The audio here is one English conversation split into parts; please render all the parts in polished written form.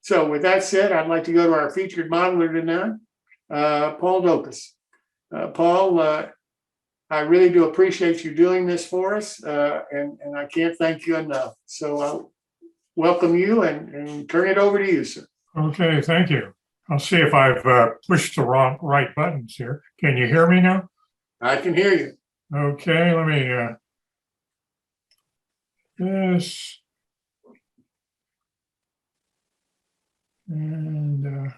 So with that said, I'd like to go to our featured modeler tonight, Paul Lopez. Paul, I really do appreciate you doing this for us, and I can't thank you enough. So I'll welcome you and turn it over to you, sir. Okay, thank you. I'll see if I've pushed the right buttons here. Can you hear me now? I can hear you. Okay, let me this and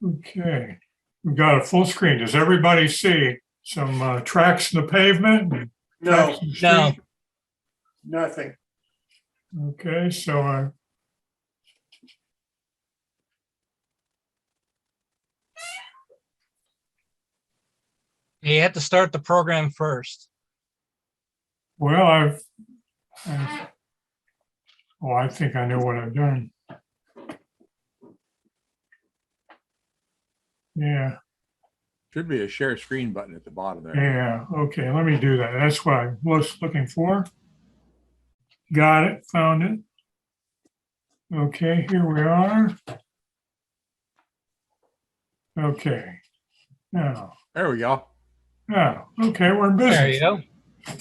okay. We've got a full screen. Does everybody see some tracks in the pavement? No, No. nothing. Okay, so You have to start the program first. well, I think I know what I've done. Yeah, Should be a share screen button at the bottom there. yeah, okay, let me do that. That's what I was looking for. Got it, found it. Okay, here we are. Okay, now, There we go. okay, we're in business. There you go.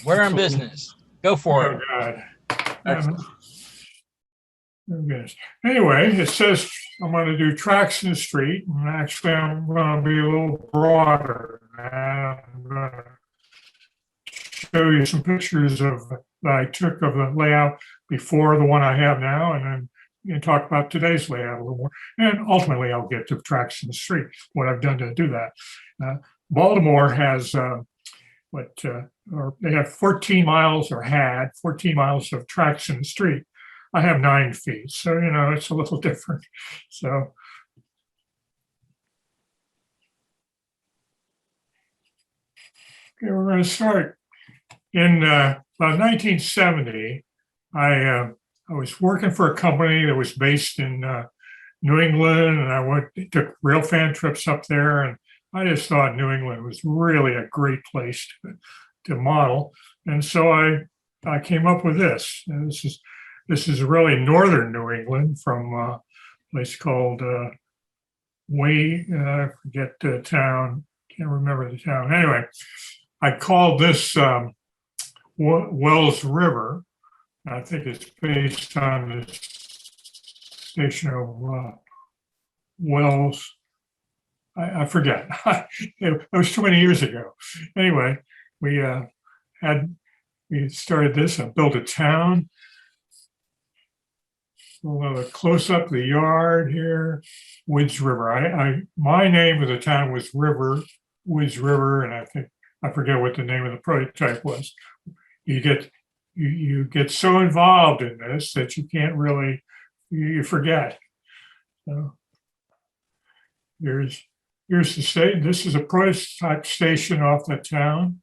We're in business. Go for Oh, it. God. Excellent. Oh, goodness. Anyway, it says I'm going to do tracks in the street, and actually I'm going to be a little broader. I'm going to show you some pictures that I took of the layout before the one I have now, and then talk about today's layout a little more. And ultimately, I'll get to tracks in the street, what I've done to do that. Baltimore has or they have 14 miles or had 14 miles of tracks in the street. I have 9 feet, so it's a little different. So okay, we're going to start in about 1970. I was working for a company that was based in New England, and I took railfan trips up there, and I just thought New England was really a great place to model. And so I came up with this. And this is really northern New England from a place called I forget the town, can't remember the town. Anyway, I called this Wells River. I think it's based on the station of Wells. I forget. It was too many years ago. Anyway, we started this and built a town. A close up the yard here, Woods River. My name of the town was Woods River, and I forget what the name of the prototype was. You get so involved in this that you can't really you forget. So here's the state. This is a prototype station off the town.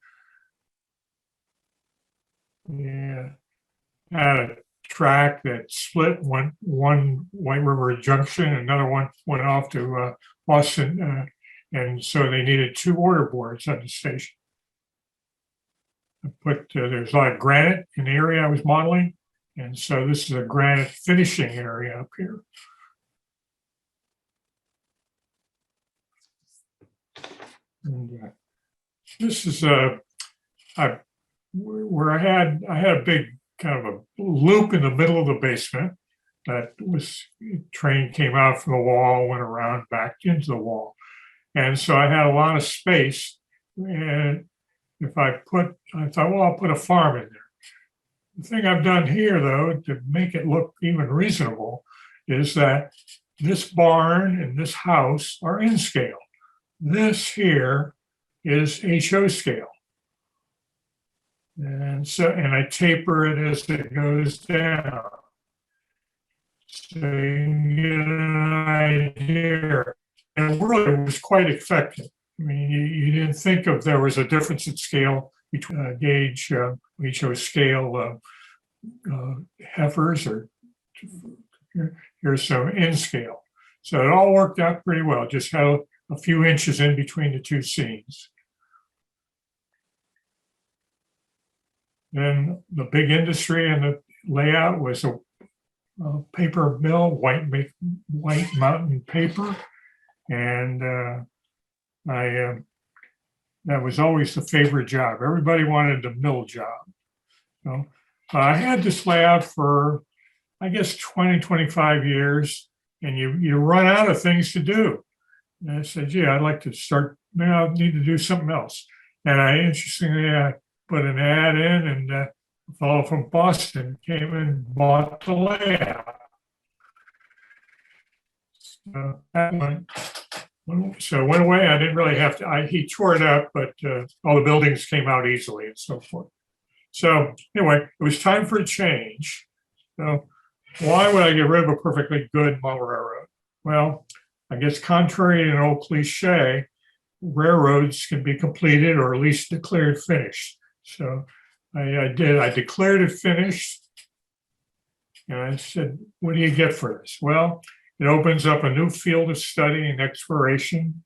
Yeah, had a track that split one White River Junction, another one went off to Boston, and so they needed 2 order boards at the station. There's a lot of granite in the area I was modeling, and so this is a granite finishing area up here. And this is where I had a big kind of a loop in the middle of the basement that train came out from the wall, went around back into the wall. And so I had a lot of space. And I thought, well, I'll put a farm in there. The thing I've done here, though, to make it look even reasonable, is that this barn and this house are in scale. This here is HO scale. And I taper it as it goes down. So you can get an idea. And really, it was quite effective. I mean, you didn't think there was a difference in scale between gauge, HO scale heifers, or here's some in scale. So it all worked out pretty well. Just had a few inches in between the 2 scenes. Then the big industry and layout was a paper mill, white mountain paper. And that was always the favorite job. Everybody wanted the mill job. So I had this layout for, I guess, 20, 25 years, and you run out of things to do. And I said, gee, I'd like to start, maybe I need to do something else. And interestingly, I put an ad in, and a fellow from Boston came and bought the layout. So that went away. I didn't really have to, he tore it up, but all the buildings came out easily and so forth. So anyway, it was time for a change. So why would I get rid of a perfectly good model railroad? Well, I guess contrary to an old cliche, railroads can be completed or at least declared finished. So I did. I declared it finished. And I said, what do you get for this? Well, it opens up a new field of study and exploration.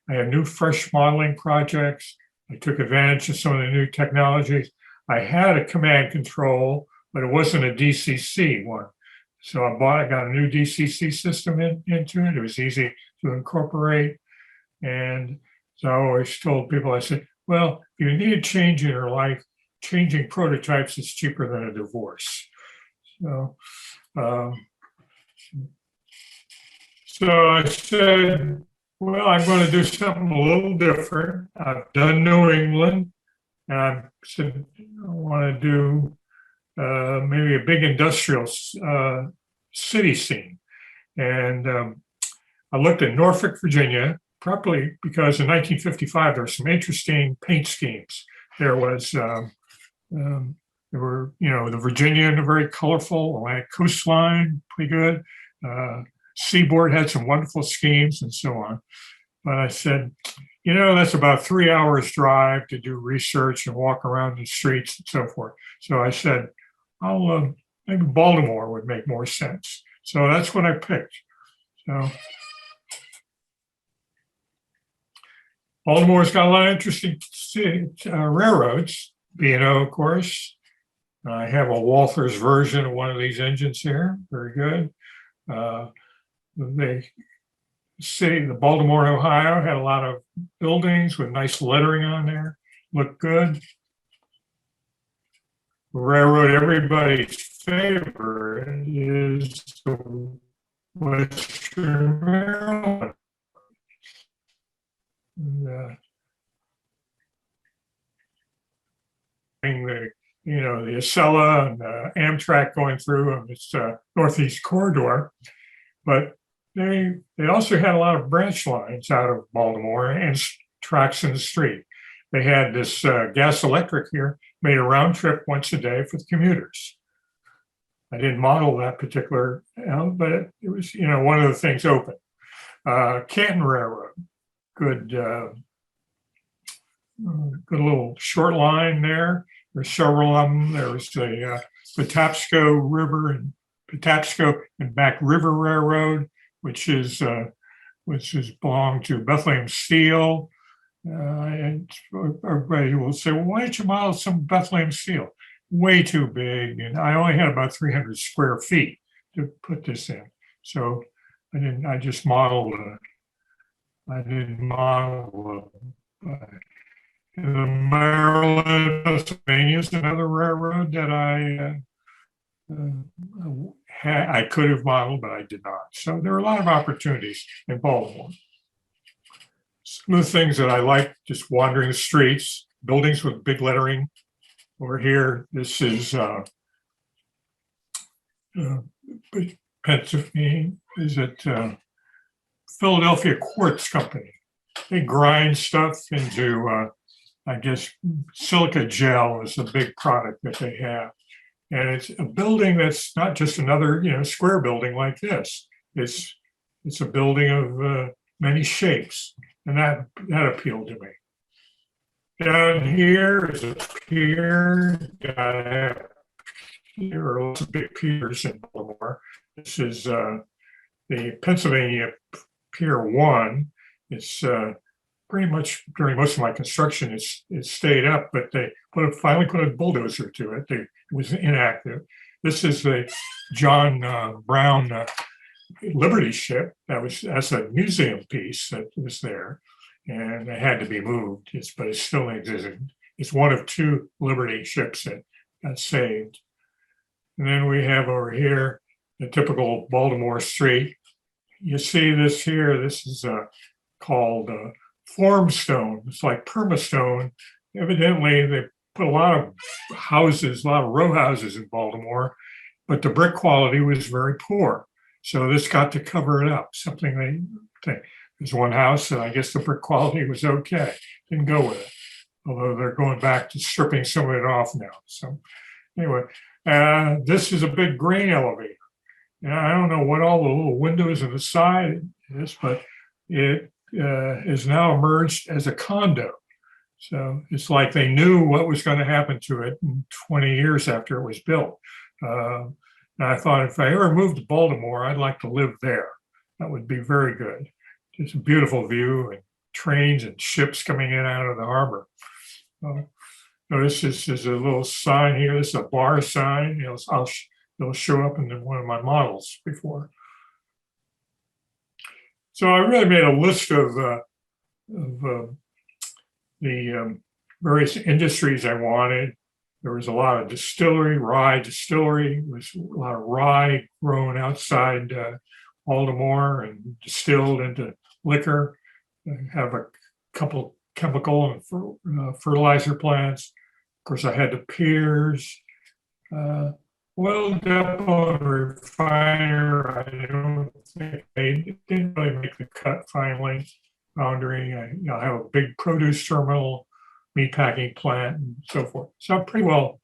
I have new fresh modeling projects. I took advantage of some of the new technologies. I had a command control, but it wasn't a DCC one. So I got a new DCC system into it. It was easy to incorporate. And so I always told people, I said, well, if you need a change in your life, changing prototypes is cheaper than a divorce. So I said, well, I'm going to do something a little different. I've done New England, and I said, I want to do maybe a big industrial city scene. And I looked at Norfolk, Virginia, probably because in 1955, there were some interesting paint schemes. There was, there were, the Virginia, a very colorful Atlantic coastline, pretty good. Seaboard had some wonderful schemes and so on. But I said, that's about 3 hours drive to do research and walk around the streets and so forth. So I said, maybe Baltimore would make more sense. So that's what I picked. So Baltimore's got a lot of interesting railroads, B&O, of course. I have a Walther's version of one of these engines here. Very good. The Baltimore, Ohio had a lot of buildings with nice lettering on there. Looked good. Railroad everybody's favorite is the Western Maryland. The Acela and the Amtrak going through on this Northeast corridor, but they also had a lot of branch lines out of Baltimore and tracks in the street. They had this gas electric here, made a round trip once a day for the commuters. I didn't model that particular, but it was, one of the things open. Canton Railroad, good little short line there. There's several of them. There was the Patapsco River and Patapsco and Back River Railroad, which belonged to Bethlehem Steel. And everybody will say, well, why didn't you model some Bethlehem Steel? Way too big, and I only had about 300 square feet to put this in. So I just modeled. I didn't model. The Maryland, Pennsylvania is another railroad that I could have modeled, but I did not. So there are a lot of opportunities in Baltimore. Some of the things that I like, just wandering the streets, buildings with big lettering. Over here, this is Pennsylvania. Is it Philadelphia Quartz Company? They grind stuff into, I guess, silica gel is a big product that they have. And it's a building that's not just another, square building like this. It's a building of many shapes, and that appealed to me. Down here is a pier. There are lots of big piers in Baltimore. This is the Pennsylvania Pier 1. It's pretty much during most of my construction, it stayed up, but they finally put a bulldozer to it. It was inactive. This is the John Brown Liberty ship. That's a museum piece that was there, and it had to be moved. But it's still existing. It's one of two Liberty ships that got saved. And then we have over here the typical Baltimore street. You see this here. This is called formstone. It's like permastone. Evidently, they put a lot of houses, a lot of row houses in Baltimore, but the brick quality was very poor. So this got to cover it up. Something they think. There's one house, and I guess the brick quality was okay. Didn't go with it. Although they're going back to stripping some of it off now. So anyway, this is a big grain elevator. And I don't know what all the little windows on the side is, but it is now emerged as a condo. So it's like they knew what was going to happen to it in 20 years after it was built. And I thought if I ever moved to Baltimore, I'd like to live there. That would be very good. It's a beautiful view and trains and ships coming in and out of the harbor. This is a little sign here. This is a bar sign. It'll show up in one of my models before. So I really made a list of the various industries I wanted. There was a lot of rye distillery. There was a lot of rye grown outside Baltimore and distilled into liquor. I have a couple chemical and fertilizer plants. Of course, I had the piers, oil depot and refiner. I don't think they didn't really make the cut finally. Foundry. I have a big produce terminal, meatpacking plant, and so forth. So I'm pretty well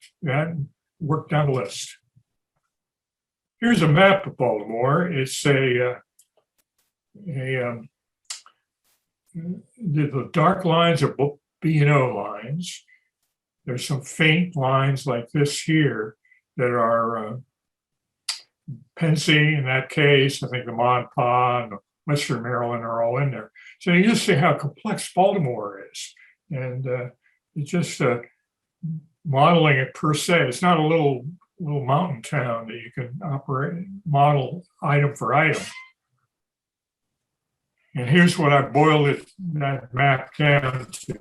worked down the list. Here's a map of Baltimore. It's the dark lines are B&O lines. There's some faint lines like this here that are Pensy in that case. I think the Mod Pa and the Western Maryland are all in there. So you just see how complex Baltimore is. And it's just modeling it per se. It's not a little mountain town that you can model item for item. And here's what I boiled that map down to.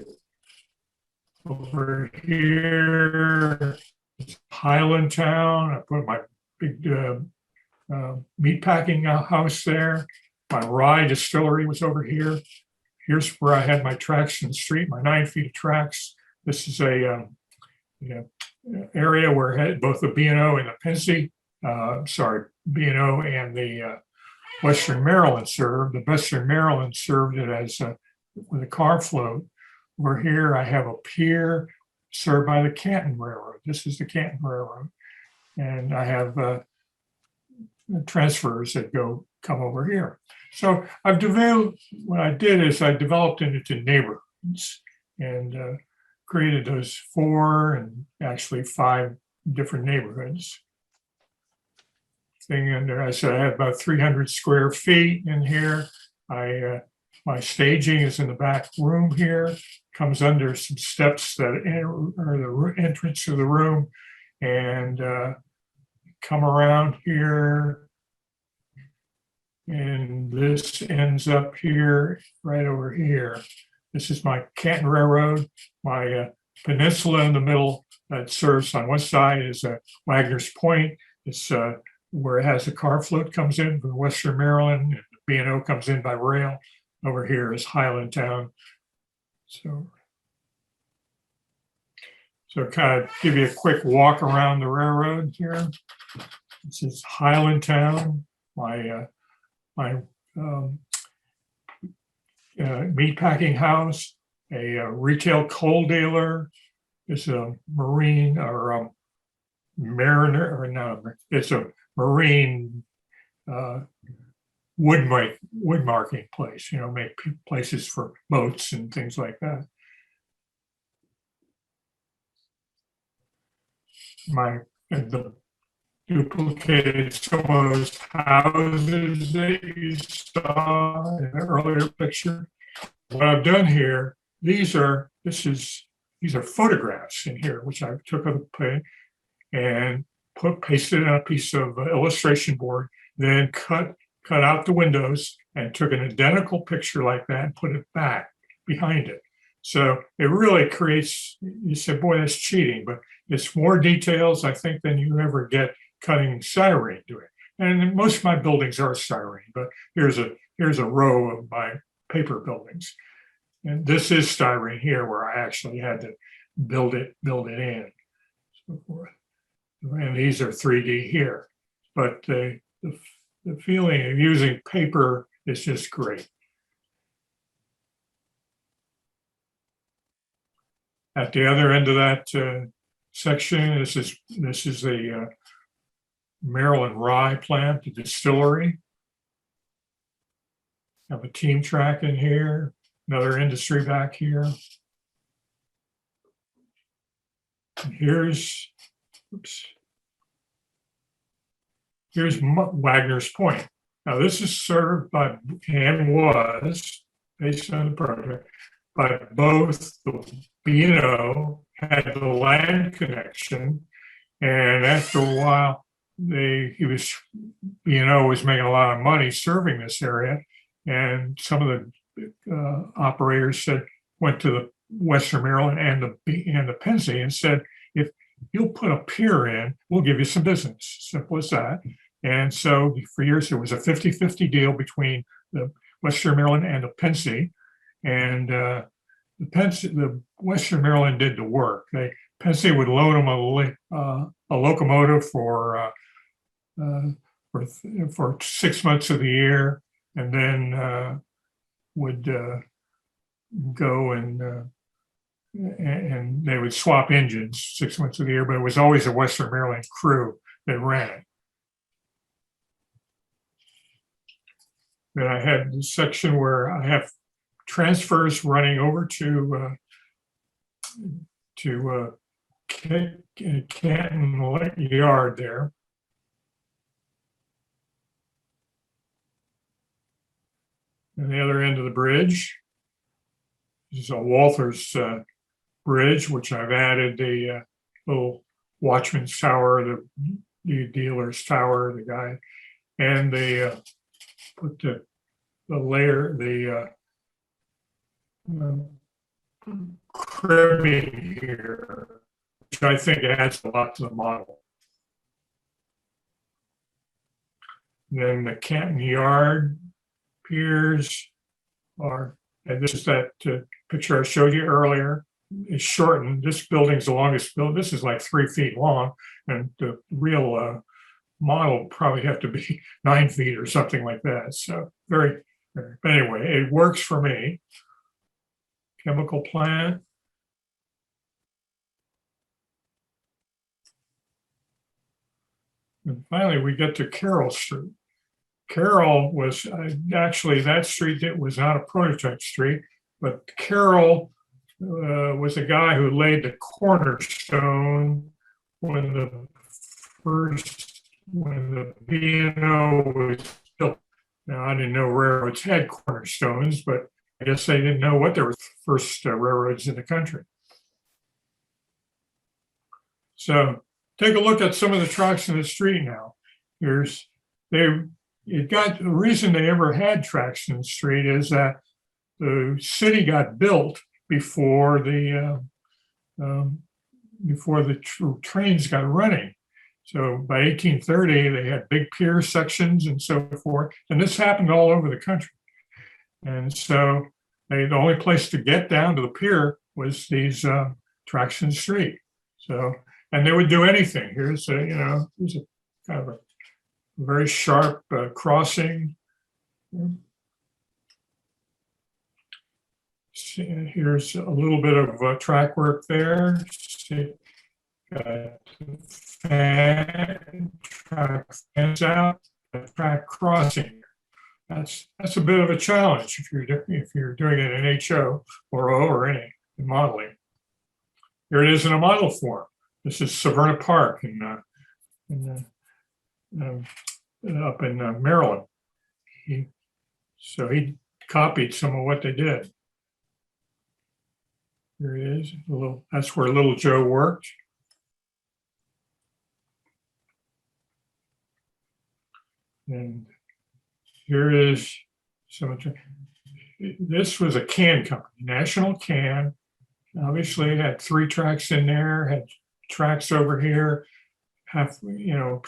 Over here, it's Highlandtown. I put my big meatpacking house there. My rye distillery was over here. Here's where I had my tracks in the street, my 9 feet of tracks. This is a area where I had both the B&O and the Pensy, B&O and the Western Maryland served. The Western Maryland served it as with a car float. Where here I have a pier served by the Canton Railroad. This is the Canton Railroad. And I have transfers that come over here. So I've developed, what I did is I developed it into neighborhoods and created those 4 and actually 5 different neighborhoods. Thing under, I said I have about 300 square feet in here. My staging is in the back room here, comes under some steps that are the entrance to the room, and come around here. And this ends up here, right over here. This is my Canton Railroad, my peninsula in the middle that serves on one side is Wagner's Point. It's where it has the car float comes in from Western Maryland, and the B&O comes in by rail. Over here is Highlandtown. So kind of give you a quick walk around the railroad here. This is Highlandtown, my meatpacking house, a retail coal dealer. It's a marine or mariner, or no, it's a marine wood marking place, make places for boats and things like that. The duplicated some of those houses that you saw in the earlier picture. What I've done here, these are photographs in here, which I took of the plane, and pasted it on a piece of illustration board, then cut out the windows and took an identical picture like that and put it back behind it. So it really creates, you say, boy, that's cheating, but it's more details, I think, than you ever get cutting styrene to it. And most of my buildings are styrene, but here's a row of my paper buildings. And this is styrene here where I actually had to build it in. So forth. And these are 3D here. But the feeling of using paper is just great. At the other end of that section, this is the Maryland rye plant, the distillery. Have a team track in here, another industry back here. And here's Wagner's Point. Now this is served by, and was, based on the project, by both the B&O had the land connection, and after a while, B&O was making a lot of money serving this area, and some of the operators went to the Western Maryland and the Pennsy and said, if you'll put a pier in, we'll give you some business. Simple as that. And so for years, it was a 50-50 deal between the Western Maryland and the Pennsy. And the Western Maryland did the work. Pennsy would loan them a locomotive for 6 months of the year, and then would go and they would swap engines 6 months of the year, but it was always a Western Maryland crew that ran it. Then I had the section where I have transfers running over to Canton Yard there. And the other end of the bridge is a Walther's bridge, which I've added the little watchman's tower, the dealer's tower, the guy, and they put the cribbing here, which I think adds a lot to the model. Then the Canton Yard piers are, and this is that picture I showed you earlier. It's shortened. This building's the longest building. This is like 3 feet long, and the real model will probably have to be 9 feet or something like that. So very, but anyway, it works for me. Chemical plant. And finally, we get to Carroll Street. Carroll was actually, that street that was not a prototype street, but Carroll was a guy who laid the cornerstone when the B&O was built. Now, I didn't know railroads had cornerstones, but I guess they didn't know what they were the first railroads in the country. So take a look at some of the tracks in the street now. The reason they ever had tracks in the street is that the city got built before the trains got running. So by 1830, they had big pier sections and so forth. And this happened all over the country. And so the only place to get down to the pier was these tracks in the street. So, and they would do anything. Here's a kind of a very sharp crossing. Here's a little bit of track work there. Track fans out, track crossing. That's a bit of a challenge if you're doing it in HO or O or any modeling. Here it is in a model form. This is Severna Park up in Maryland. So he copied some of what they did. Here it is. That's where Little Joe worked. And here is some. This was a can company, National Can. Obviously, it had 3 tracks in there, had tracks over here. Half,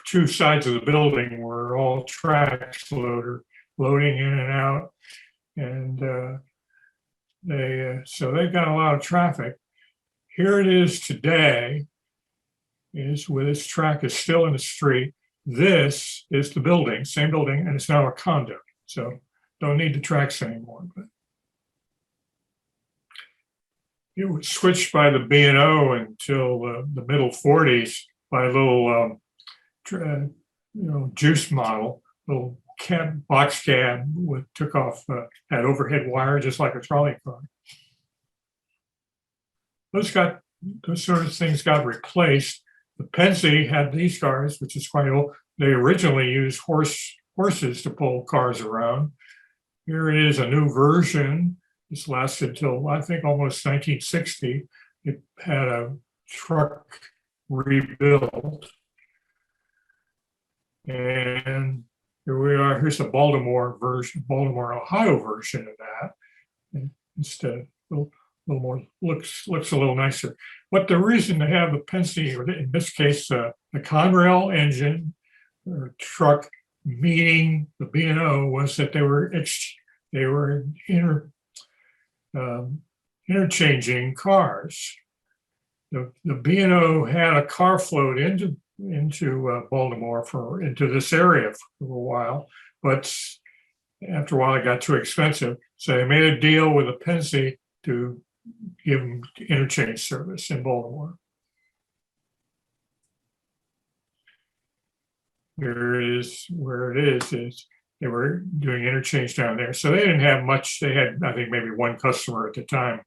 two sides of the building were all tracks loading in and out. And so they got a lot of traffic. Here it is today, is where this track is still in the street. This is the building, same building, and it's now a condo. So don't need the tracks anymore. But it was switched by the B&O until the middle 40s by a little, juice model, little box cab took off, had overhead wire just like a trolley car. Those sort of things got replaced. The Pennsy had these cars, which is quite old. They originally used horses to pull cars around. Here it is, a new version. This lasted till I think almost 1960. It had a truck rebuilt. And here we are. Here's the Baltimore, Ohio version of that. And instead, a little more looks a little nicer. But the reason to have the Pennsy, or in this case, the Conrail engine or truck meeting the B&O, was that they were interchanging cars. The B&O had a car float into Baltimore into this area for a while, but after a while it got too expensive, so they made a deal with the Pennsy to give them interchange service in Baltimore. Here is where it is they were doing interchange down there. So they didn't have much. They had, I think, maybe one customer at the time.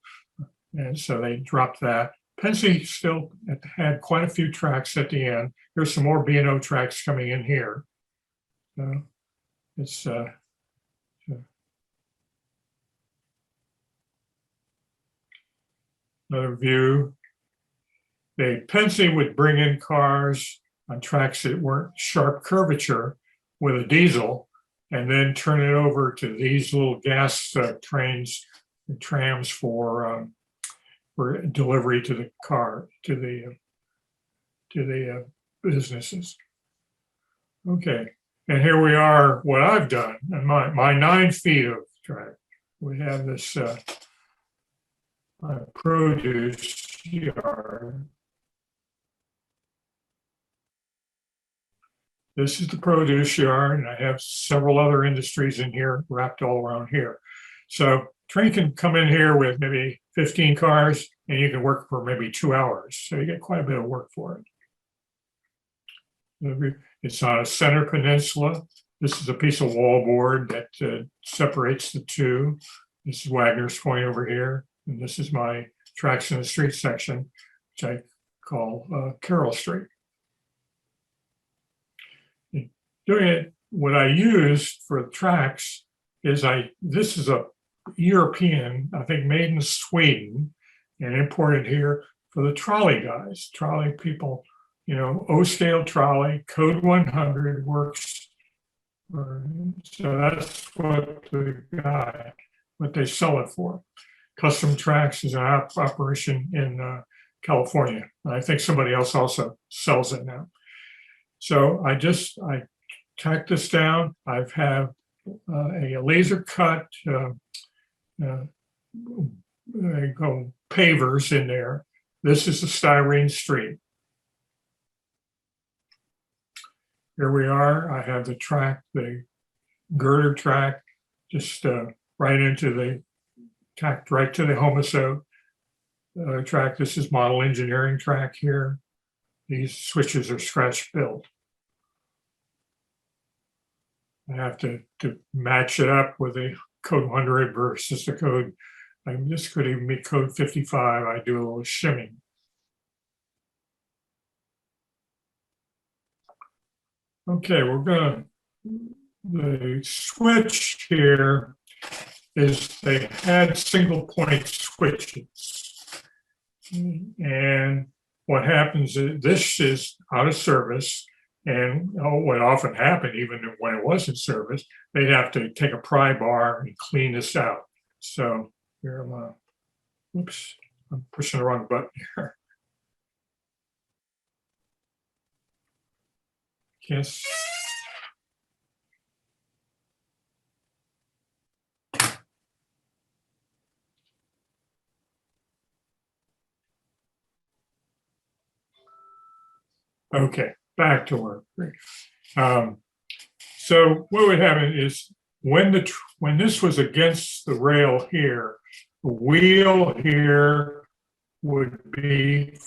And so they dropped that. Pennsy still had quite a few tracks at the end. There's some more B&O tracks coming in here. It's another view. The Pennsy would bring in cars on tracks that weren't sharp curvature with a diesel, and then turn it over to these little gas trains and trams for delivery to the car, to the businesses. Okay, and here we are, what I've done, and my 9 feet of track. We have this produce yard. This is the produce yard, and I have several other industries in here wrapped all around here. So train can come in here with maybe 15 cars, and you can work for maybe 2 hours. So you get quite a bit of work for it. It's on a center peninsula. This is a piece of wallboard that separates the two. This is Wagner's Point over here, and this is my tracks in the street section, which I call Carroll Street. Doing it, what I used for the tracks is this is a European, I think made in Sweden and imported here for the trolley guys, trolley people, O-scale trolley, code 100 works. So that's what they sell it for. Custom Tracks is an operation in California. I think somebody else also sells it now. So I tack this down. I've have a laser cut pavers in there. This is the styrene street. Here we are. I have the track, the girder track, just right into the tacked right to the homoso track. This is model engineering track here. These switches are scratch built. I have to match it up with the code 100 versus the code. This could even be code 55. I do a little shimming. Okay, the switch here is they had single point switches. And what happens is this is out of service. And what often happened, even when it was in service, they'd have to take a pry bar and clean this out. So here I'm, oops, I'm pushing the wrong button here. Yes. Okay, back to work. So what would happen is when this was against the rail here, the wheel here would be,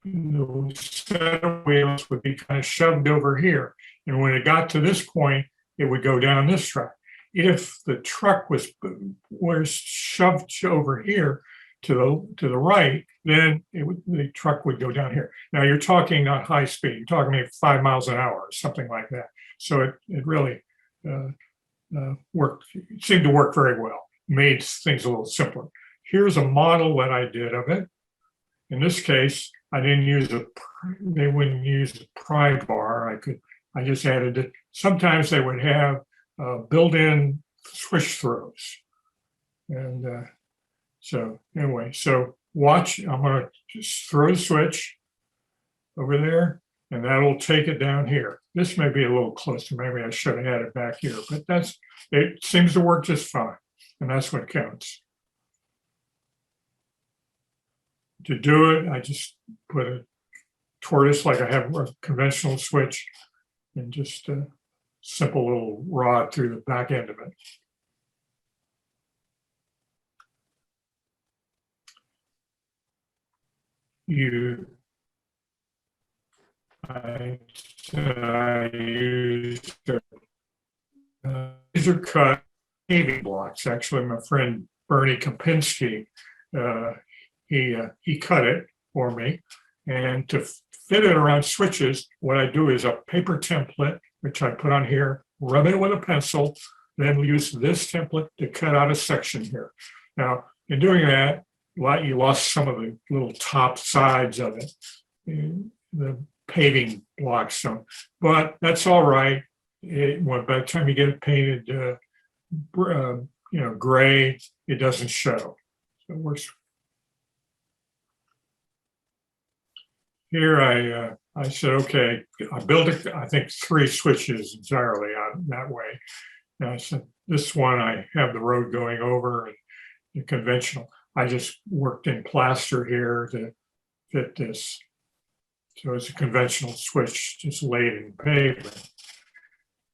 the set of wheels would be kind of shoved over here. And when it got to this point, it would go down this track. If the truck was shoved over here to the right, then the truck would go down here. Now you're talking not high speed, you're talking maybe 5 miles an hour or something like that. So it really worked, it seemed to work very well, made things a little simpler. Here's a model that I did of it. In this case, I didn't use they wouldn't use a pry bar. I just added it. Sometimes they would have built-in switch throws. And so anyway, so watch, I'm gonna just throw the switch over there and that'll take it down here. This may be a little closer. Maybe I should have had it back here, but it seems to work just fine. And that's what counts. To do it, I just put a tortoise like I have a conventional switch and just a simple little rod through the back end of it. I used laser cut paving blocks. Actually, my friend Bernie Kopinski, he cut it for me. And to fit it around switches, what I do is a paper template, which I put on here, rub it with a pencil, then use this template to cut out a section here. Now, in doing that, you lost some of the little top sides of it, the paving blocks, so, but that's all right. By the time you get it painted, gray, it doesn't show. So it works. Here I said, okay, I built it, I think 3 switches entirely on that way. And I said, this one I have the road going over and the conventional. I just worked in plaster here to fit this. So it's a conventional switch, just laid in pavement.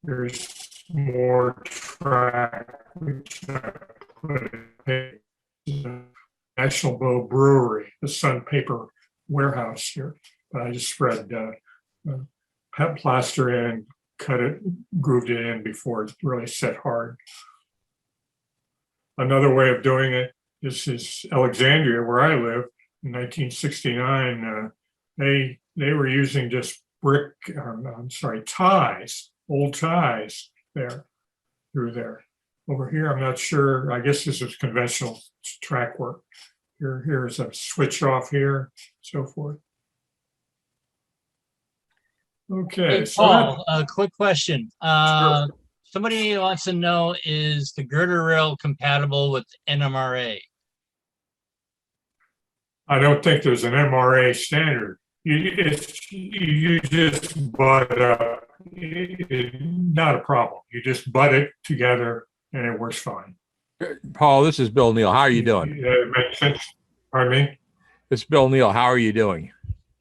There's more track, which I put in National Bow Brewery, the Sun Paper warehouse here. But I just spread plaster in, cut it, grooved it in before it really set hard. Another way of doing it, this is Alexandria, where I live. In 1969, they were using just ties, old ties there, through there. Over here, I'm not sure. I guess this is conventional track work. Here's a switch off here, so forth. Okay. Hey, So Paul, a quick question. Sure. Somebody wants to know, is the girder rail compatible with NMRA? I don't think there's an MRA standard. You just butt not a problem. You just butt it together and it works fine. Paul, this is Bill Neal. How are you doing? It makes sense. Pardon me? This is Bill Neal. How are you doing?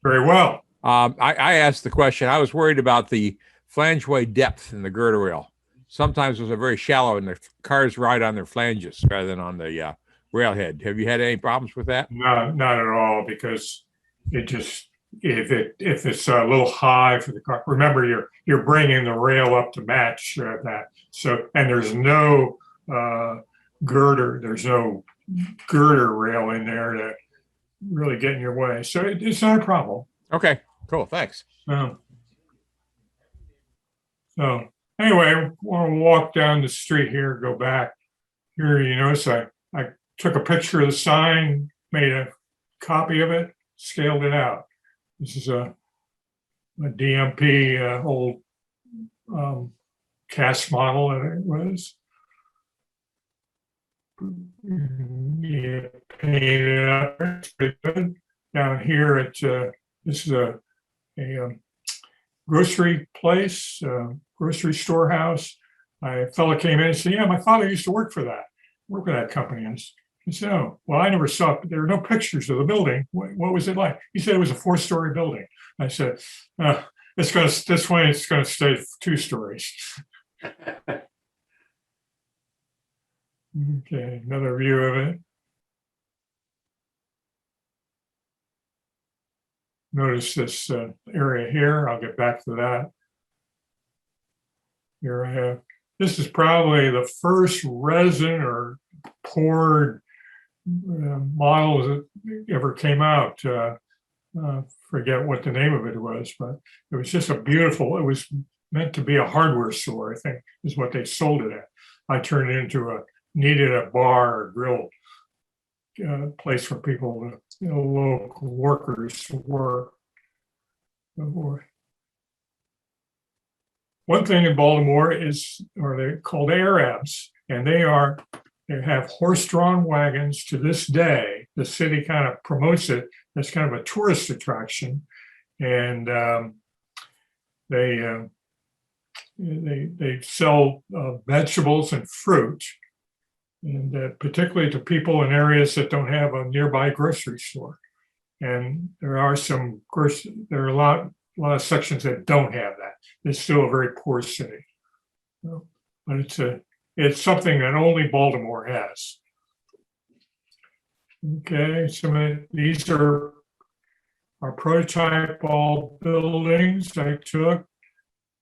Very well. I asked the question. I was worried about the flangeway depth in the girder rail. Sometimes those are very shallow and the cars ride on their flanges rather than on the railhead. Have you had any problems with that? No, not at all, because it just, if it's a little high for the car, remember you're bringing the rail up to match that. So, and there's no girder, there's no girder rail in there to really get in your way. So it's not a problem. Okay, cool. Thanks. So anyway, I want to walk down the street here, go back. Here, you notice I took a picture of the sign, made a copy of it, scaled it out. This is a DMP old cast model, I think it was. Yeah, painted up. It's pretty good. Down here, this is a grocery place, grocery storehouse. A fella came in and said, "Yeah, my father used to work for that company." And I said, "Oh, well, I never saw it. There were no pictures of the building. What was it like?" He said it was a 4-story building. I said, this way it's gonna stay 2 stories. Okay, another view of it. Notice this area here. I'll get back to that. Here I have, this is probably the first resin or poured model that ever came out. Forget what the name of it was, but it was just a beautiful, it was meant to be a hardware store, I think is what they sold it at. I turned it into needed a bar or grill place for people, local workers to work. One thing in Baltimore they're called Arabs, and they have horse-drawn wagons to this day. The city kind of promotes it as kind of a tourist attraction, and they sell vegetables and fruit, and particularly to people in areas that don't have a nearby grocery store. And there are a lot of sections that don't have that. It's still a very poor city, but it's something that only Baltimore has. Okay, these are our prototype all buildings I took.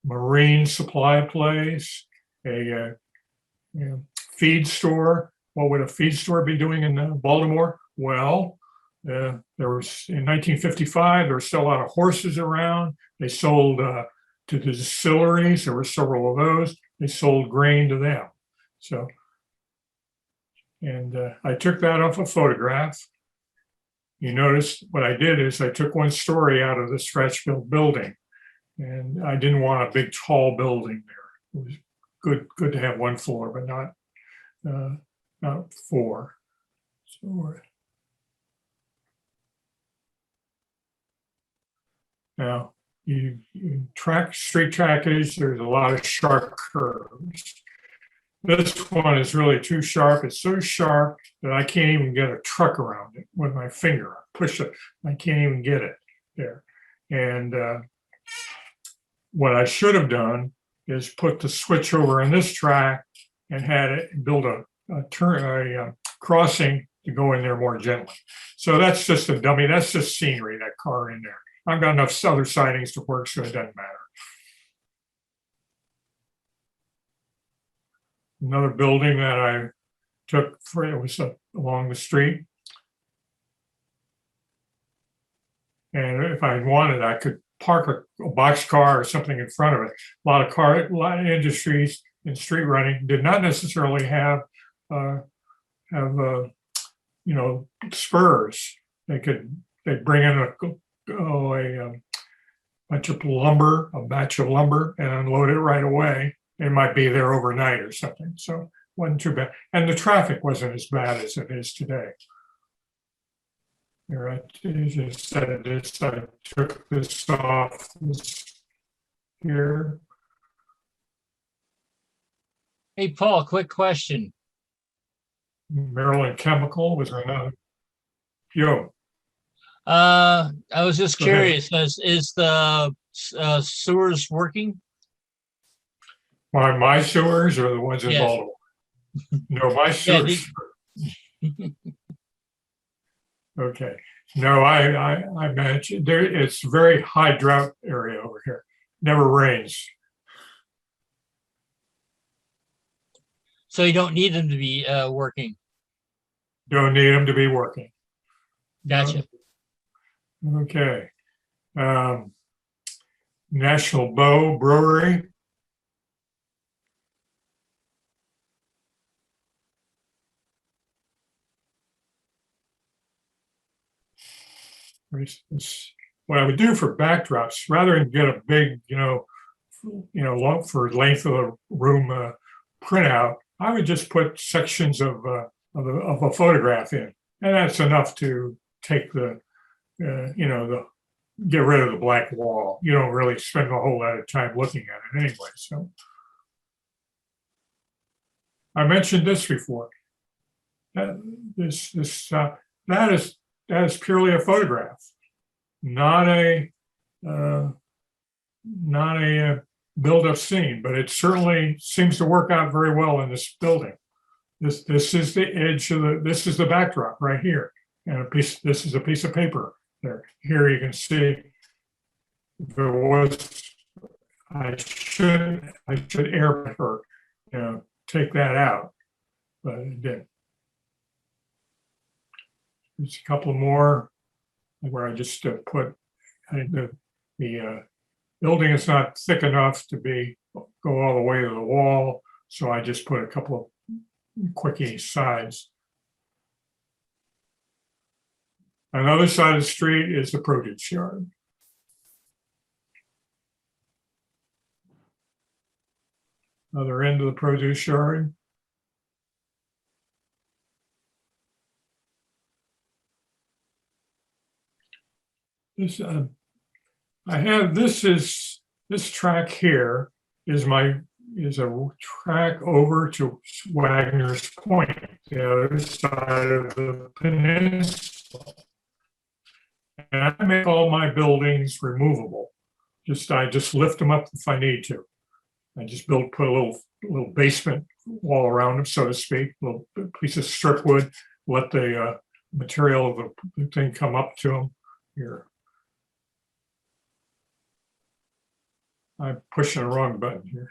Marine supply place, a feed store. What would a feed store be doing in Baltimore? Well, there was in 1955, there were still a lot of horses around. They sold to the distilleries. There were several of those. They sold grain to them. So, and I took that off a photograph. You notice what I did is I took 1 story out of the scratch-built building, and I didn't want a big tall building there. It was good to have 1 floor, but not 4. So now you street trackage, there's a lot of sharp curves. This one is really too sharp. It's so sharp that I can't even get a truck around it with my finger. I push it, I can't even get it there. And what I should have done is put the switch over in this track and had it build a crossing to go in there more gently. So that's just a dummy. That's just scenery, that car in there. I've got enough other sidings to work, so it doesn't matter. Another building that I took it was along the street. And if I wanted, I could park a box car or something in front of it. A lot of industries in street running did not necessarily have spurs. They'd bring in a bunch of lumber, a batch of lumber, and unload it right away. It might be there overnight or something. So it wasn't too bad. And the traffic wasn't as bad as it is today. Here, I just said this, I took this off here. Hey, Paul, quick question. Maryland Chemical was another. Yo. I was just Go ahead. curious, is the sewers working? My sewers or the ones in Yes. Baltimore? No, my sewers. Okay. No, I mentioned there. It's a very high drought area over here. Never rains. So you don't need them to be working. Don't need them to be working. Gotcha. Okay. National Bow Brewery. Where's this? what I would do for backdrops, rather than get a big, long for length of the room printout, I would just put sections of a photograph in, and that's enough to take get rid of the black wall. You don't really spend a whole lot of time looking at it anyway. So I mentioned this before. That is purely a photograph, not a build-up scene, but it certainly seems to work out very well in this building. This is the edge of this is the backdrop right here, and this is a piece of paper there. Here you can see there was I should air her, take that out, but it didn't. There's a couple more where I just put the building is not thick enough to go all the way to the wall, so I just put a couple of quickie sides. Another side of the street is the produce yard. Other end of the produce yard. This this track here is a track over to Wagner's Point, the other side of the peninsula. And I make all my buildings removable. I just lift them up if I need to. I just put a little basement wall around them, so to speak, a little piece of strip wood, let the material of the thing come up to them here. I'm pushing the wrong button here.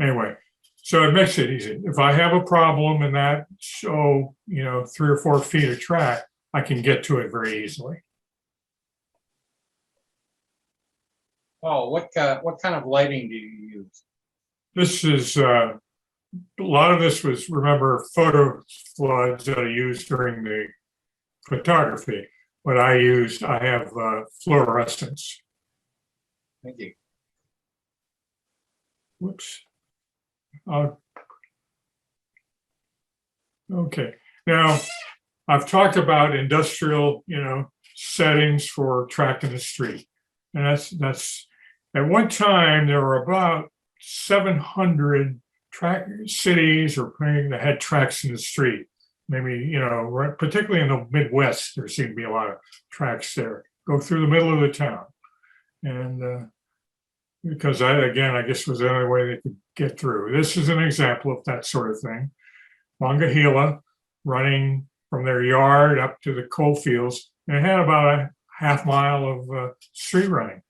Anyway, so it makes it easy. If I have a problem in that 3 or 4 feet of track, I can get to it very easily. Oh, what kind of lighting do you use? This is a lot of this was, remember, photo floods that I used during the photography. But I have fluorescence. Thank you. Whoops. Okay. Now, I've talked about industrial, settings for tracking the street, and that's at one time there were about 700 cities or putting that had tracks in the street. Maybe particularly in the Midwest, there seemed to be a lot of tracks there. Go through the middle of the town, and because I guess was the only way they could get through. This is an example of that sort of thing. Monongahela running from their yard up to the coal fields, and it had about a half mile of street running.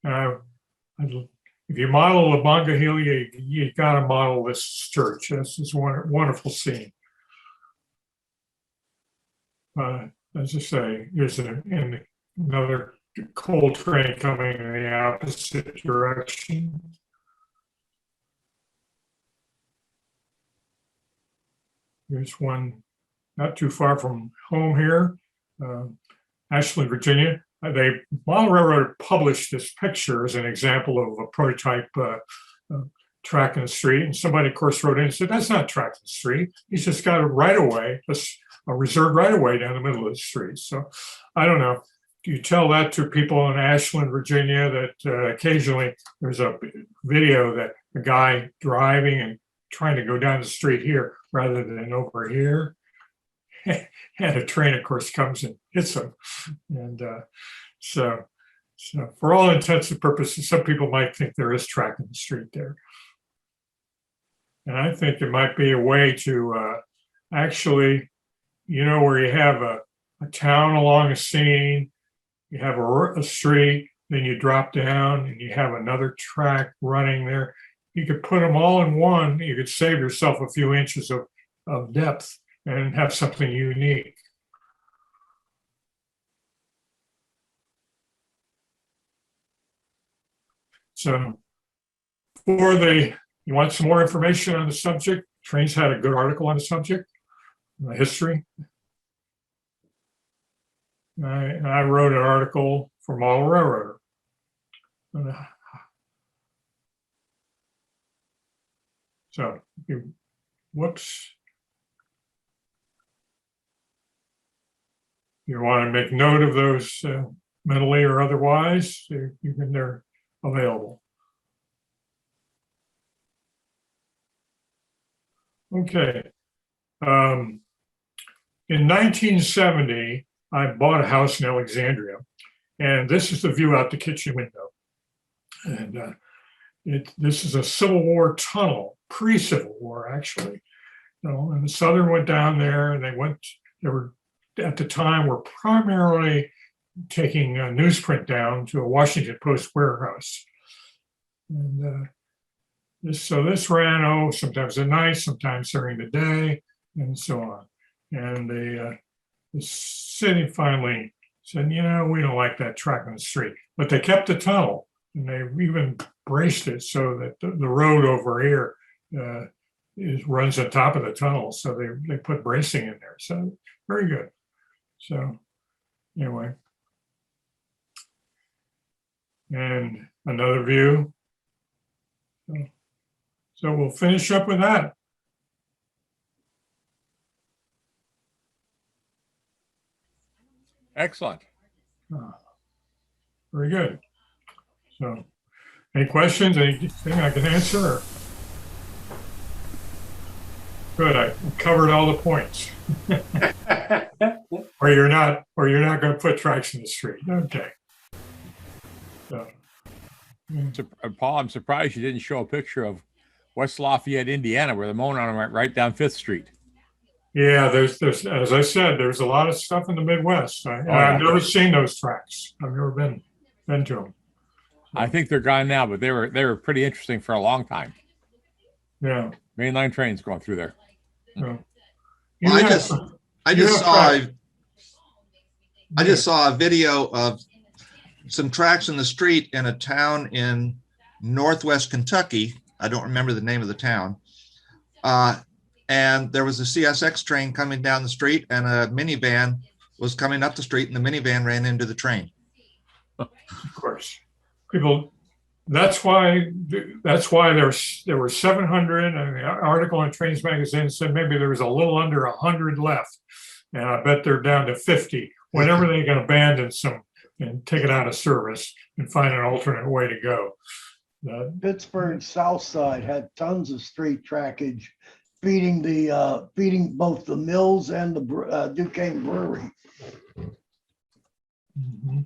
If you model the Monongahela, you got to model this church. This is one wonderful scene. As I say, here's another coal train coming in the opposite direction. Here's one not too far from home here, Ashland, Virginia. Canton Railroad published this picture as an example of a prototype track in the street. And somebody, of course, wrote in and said, that's not track in the street. He's just got a right-of-way, a reserved right-of-way down the middle of the street. So I don't know. Do you tell that to people in Ashland, Virginia, that occasionally there's a video that a guy driving and trying to go down the street here rather than over here? And a train, of course, comes and hits him. And so for all intents and purposes, some people might think there is track in the street there. And I think it might be a way to actually, where you have a town along a scene, you have a street, then you drop down and you have another track running there. You could put them all in one. You could save yourself a few inches of depth and have something unique. So you want some more information on the subject? Trains had a good article on the subject, history. I wrote an article for model railroader. So, whoops. You want to make note of those mentally or otherwise, they're available. Okay. In 1970, I bought a house in Alexandria, and this is the view out the kitchen window. And this is a Civil War tunnel, pre-Civil War, actually. And the Southern went down there, and they were at the time were primarily taking newsprint down to a Washington Post warehouse. And this ran, sometimes at night, sometimes during the day, and so on. And the city finally said, we don't like that track on the street. But they kept the tunnel, and they even braced it so that the road over here runs on top of the tunnel. So they put bracing in there. So very good. So anyway. And another view. So we'll finish up with that. Excellent. Very good. So, any questions? Anything I can answer? Good. I covered all the points. Or you're not going to put tracks in the street. Okay. So, Paul, I'm surprised you didn't show a picture of West Lafayette, Indiana, where the Monon went right down 5th Street. yeah, there's as I said, there's a lot of stuff in the Midwest. I've never seen those tracks. I've never been to them. I think they're gone now, but they were pretty interesting for a long time. Yeah. Mainline trains going through there. Yeah. I just saw a video of some tracks in the street in a town in Northwest Kentucky. I don't remember the name of the town. And there was a CSX train coming down the street, and a minivan was coming up the street, and the minivan ran into the train. Of course, people. That's why there were 700, and the article in Trains Magazine said maybe there was a little under 100 left, and I bet they're down to 50. Whenever they can abandon some and take it out of service and find an alternate way to go. Pittsburgh South Side had tons of street trackage feeding both the mills and the Duquesne Brewery. Mm-hmm.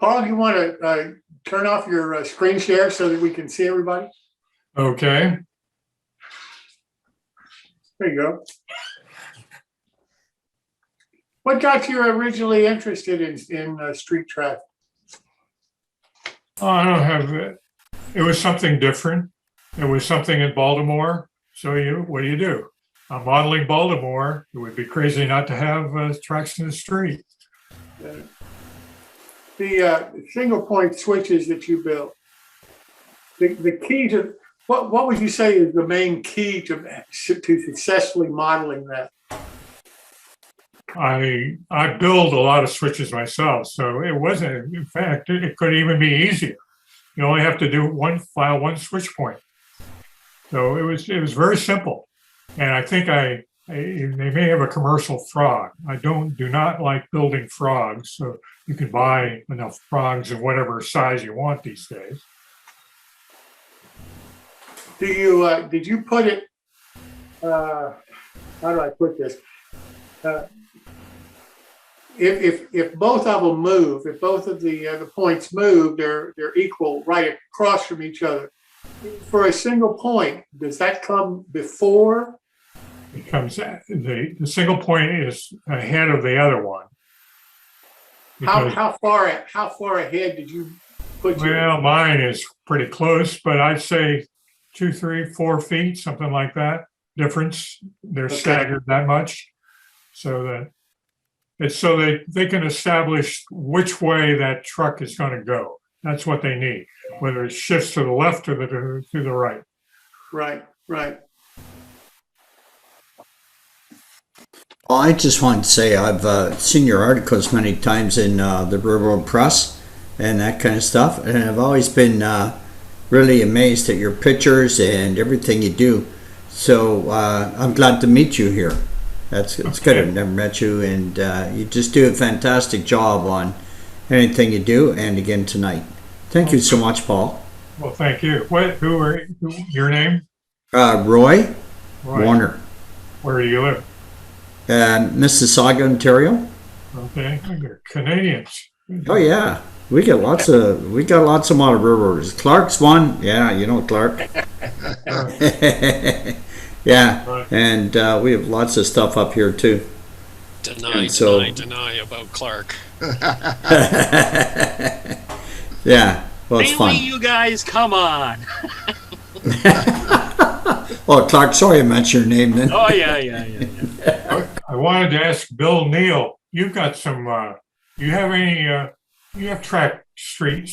Paul, you want to turn off your screen share so that we can see everybody? Okay. There you go. What got you originally interested in street traffic? Oh, I don't have it. It was something different. It was something in Baltimore. So what do? I'm modeling Baltimore. It would be crazy not to have tracks in the street. The single point switches that you built, the key to, what would you say is the main key to successfully modeling that? I build a lot of switches myself, so it wasn't, in fact, it could even be easier. You only have to do file one switch point. So it was very simple. And I think they may have a commercial frog. I do not like building frogs, so you can buy enough frogs in whatever size you want these days. Did you put it, how do I put this? If both of them move, if both of the points move, they're equal right across from each other. For a single point, does that come before? It comes, the single point is ahead of the other one. How far ahead did you put your? Well, mine is pretty close, but I'd say 2, 3, 4 feet, something like that. Difference. They're staggered that much, so that it's so they can establish which way that truck is going to go. That's what they need, whether it shifts to the left or to the right. Right. Well, I just want to say I've seen your articles many times in the Railroad Press, and that kind of stuff. And I've always been really amazed at your pictures and everything you do. So I'm glad to meet you here. It's good. I've never met you, and you just do a fantastic job on anything you do, and again tonight. Thank you so much, Paul. Well, thank you. Your name? Roy Roy. Warner, Where do you live? Mississauga, Ontario. Okay, you're Canadians. Oh yeah, we got lots of model railroaders. Clark's one, yeah, you know Clark. Yeah, Right. and we have lots of stuff up here too. Deny about Clark. Yeah, well, it's Really, fun. you guys, come on. Oh, Clark, sorry I mentioned your name then. Oh, yeah. I wanted to ask Bill Neal, you've got some, you have any, you have tracks in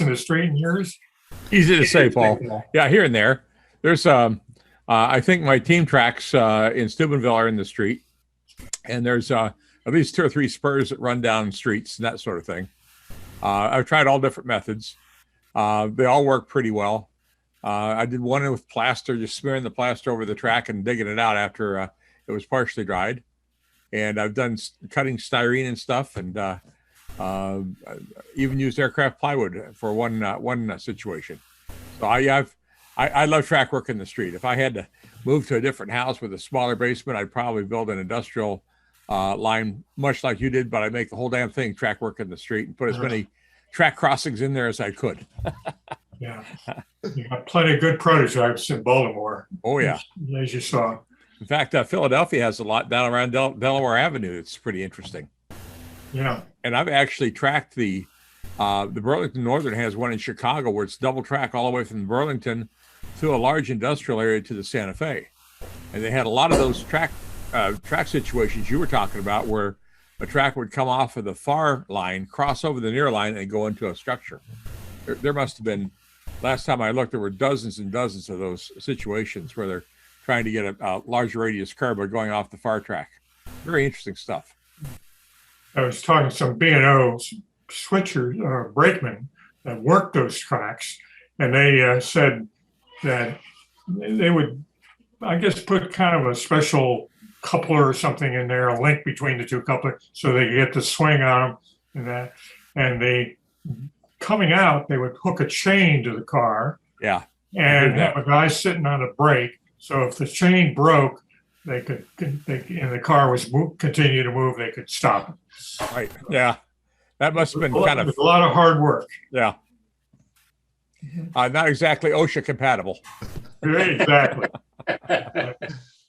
the street in yours? Easy to say, Paul. Yeah, here and there. There's, I think my team tracks in Steubenville are in the street, and there's at least 2 or 3 spurs that run down streets and that sort of thing. I've tried all different methods. They all work pretty well. I did one with plaster, just smearing the plaster over the track and digging it out after it was partially dried. And I've done cutting styrene and stuff, and even used aircraft plywood for one situation. So I love track work in the street. If I had to move to a different house with a smaller basement, I'd probably build an industrial line, much like you did, but I make the whole damn thing track work in the street and put as many track crossings in there as I could. Yeah, you got plenty of good prototypes in Baltimore. Oh yeah, as you saw. In fact, Philadelphia has a lot down around Delaware Avenue. It's pretty interesting. Yeah, and I've actually tracked the Burlington Northern has one in Chicago where it's double track all the way from Burlington to a large industrial area to the Santa Fe, and they had a lot of those track situations you were talking about where a track would come off of the far line, cross over the near line, and go into a structure. There must have been, last time I looked, there were dozens and dozens of those situations where they're trying to get a larger radius car by going off the far track. Very interesting stuff. I was talking to some B&O switchers, brakemen that worked those tracks, and they said that they would, I guess, put kind of a special coupler or something in there, a link between the two couplers, so they could get the swing on them, and they coming out, they would hook a chain to the car. Yeah. And have a guy sitting on a brake. So if the chain broke, and the car was continue to move, they could stop it. Right. Yeah. That must have been kind of a lot of hard work. Yeah. Not exactly OSHA compatible. Exactly.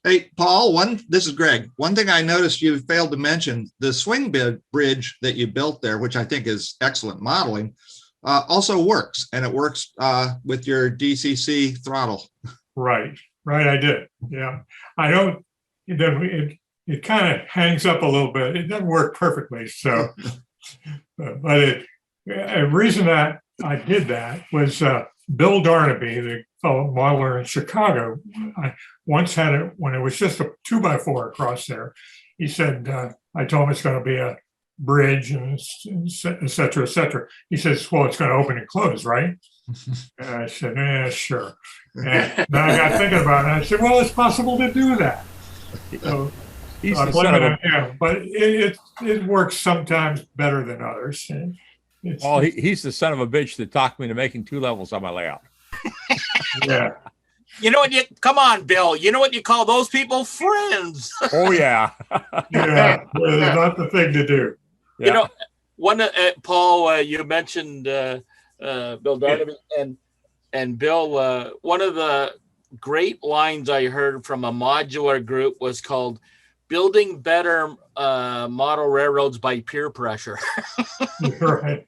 Hey, Paul, this is Greg. One thing I noticed you failed to mention, the swing bridge that you built there, which I think is excellent modeling, also works, and it works with your DCC throttle. Right, I did. Yeah. I don't, it kind of hangs up a little bit. It doesn't work perfectly. So, but a reason that I did that was Bill Darnaby, the fellow modeler in Chicago. I once had it when it was just a 2x4 across there. He said, I told him it's going to be a bridge and et cetera, et cetera. He says, well, it's going to open and close, right? And I said, yeah, sure. And then I got thinking about it. And I said, well, it's possible to do that. So He's I the blame son it of on him, but it works sometimes better than others. And he's the son of a bitch that talked me into making 2 levels on my layout. Yeah. You know what? Come on, Bill. You know what you call those people? Friends. Oh yeah. Yeah, it's not the thing to do. Yeah. You know, one Paul, you mentioned Bill Darnaby, and Bill. One of the great lines I heard from a modular group was called "Building Better Model Railroads by Peer Pressure." Right.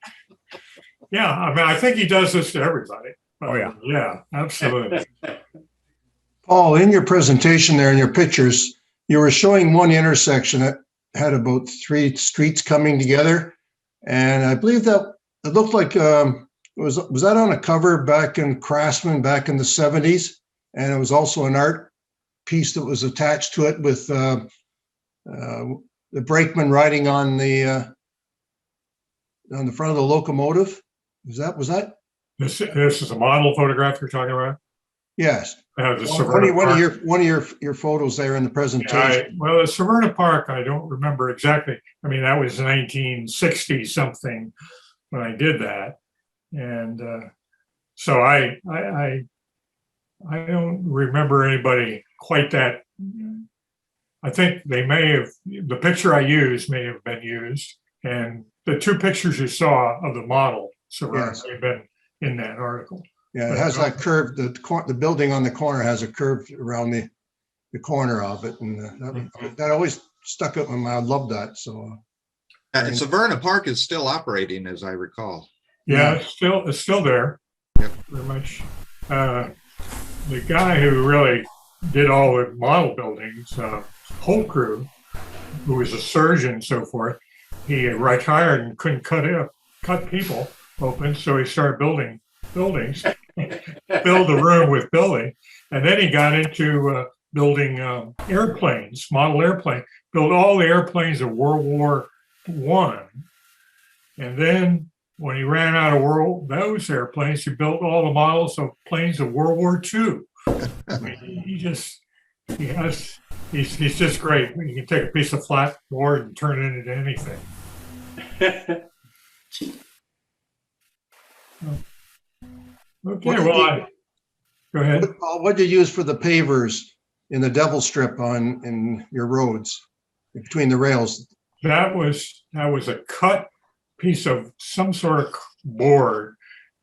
Yeah, I mean, I think he does this to everybody. Oh yeah. Yeah, absolutely. Paul, in your presentation there in your pictures, you were showing one intersection that had about 3 streets coming together. And I believe that it looked like, was that on a cover back in Craftsman back in the 70s? And it was also an art piece that was attached to it with the brakeman riding on the on the front of the locomotive? Was that? This is a model photograph you're talking about? Yes. The One Severna of Park. your photos there in the Yeah, presentation. well, the Severna Park, I don't remember exactly. I mean, that was 1960 something when I did that. And so I don't remember anybody quite that. I think they may have, the picture I used may have been used. And the two pictures you saw of the model, Severna, Yes. may have been in that article. Yeah, it has that curve, the building on the corner has a curve around the corner of it. And that always stuck up in my mind. I love that. So. Severna Park is still operating, as I recall. Yeah, it's still there. Yep. Pretty much. The guy who really did all the model buildings, whole crew, who was a surgeon and so forth, he retired and couldn't cut people open, so he started building buildings, filled the room with building, and then he got into building airplanes, model airplane, built all the airplanes of World War I, and then when he ran out of those airplanes, he built all the models of planes of World War II. I mean, he's just great. You can take a piece of flat board and turn it into anything. Okay, well, go ahead. What did you use for the pavers in the devil strip in your roads between the rails? That was a cut piece of some sort of board.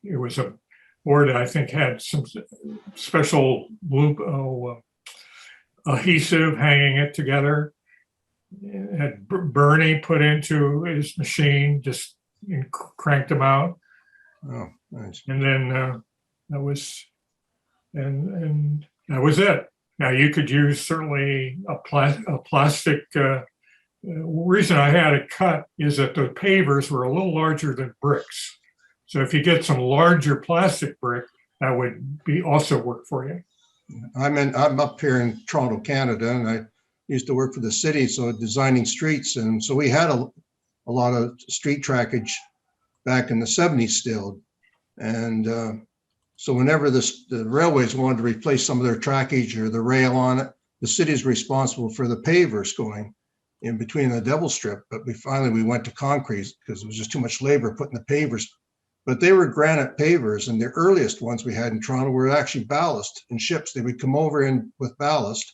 It was a board that I think had some special adhesive hanging it together. It had Bernie put into his machine, just cranked them out. Oh, nice. And then that was it. Now you could use certainly a plastic. Reason I had it cut is that the pavers were a little larger than bricks. So if you get some larger plastic brick, that would be also work for you. I'm up here in Toronto, Canada, and I used to work for the city, so designing streets, and so we had a lot of street trackage back in the 70s still, and so whenever the railways wanted to replace some of their trackage or the rail on it, the city is responsible for the pavers going in between the devil strip. But we went to concrete because it was just too much labor putting the pavers. But they were granite pavers, and the earliest ones we had in Toronto were actually ballast in ships. They would come over in with ballast.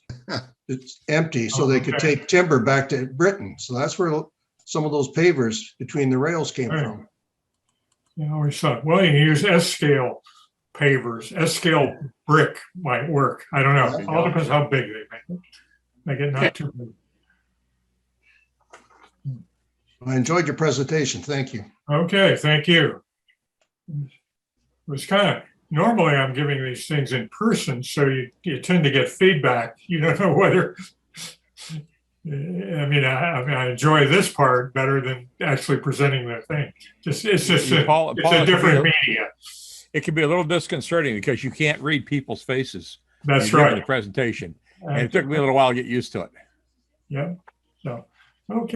It's empty, so they could take timber back to Britain. So that's where some of those pavers between the rails came from. You always thought, well, you can use S-scale pavers. S-scale brick might work. I don't know. It all depends how big they make it. Make it not too big. I enjoyed your presentation. Thank you. Okay, thank you. It was kind of, normally I'm giving these things in person, so you tend to get feedback. You don't know whether, I enjoy this part better than actually presenting the thing. It's just a different media. It can be a little disconcerting because you can't read people's faces. That's right. The presentation. And it took me a little while to get used to it. Yeah. So, okay.